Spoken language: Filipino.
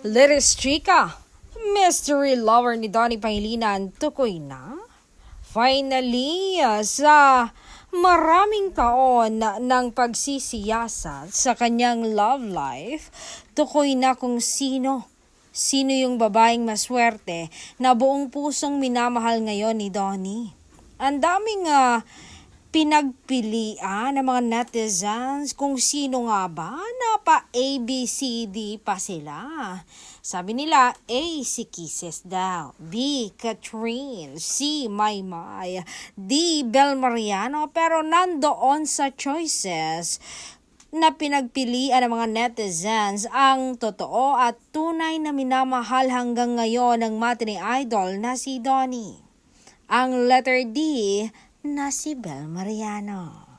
Liris Chica, mystery lover ni Donnie Pangilinan, tukoy na? Finally, sa maraming taon ng pagsisiyasat sa kanyang love life, tukoy na kung sino yung babaeng maswerte na buong pusong minamahal ngayon ni Donnie. Ang daming pinagpilian ng mga netizens kung sino nga ba, napa-ABCD pa sila. Sabi nila, A, si Kisses daw, B, Catherine, C, Maymay, D, Bel Mariano, pero nandoon sa choices na pinagpilian ng mga netizens ang totoo at tunay na minamahal hanggang ngayon ng matinee idol na si Donnie. Ang letter D na si Bel Mariano.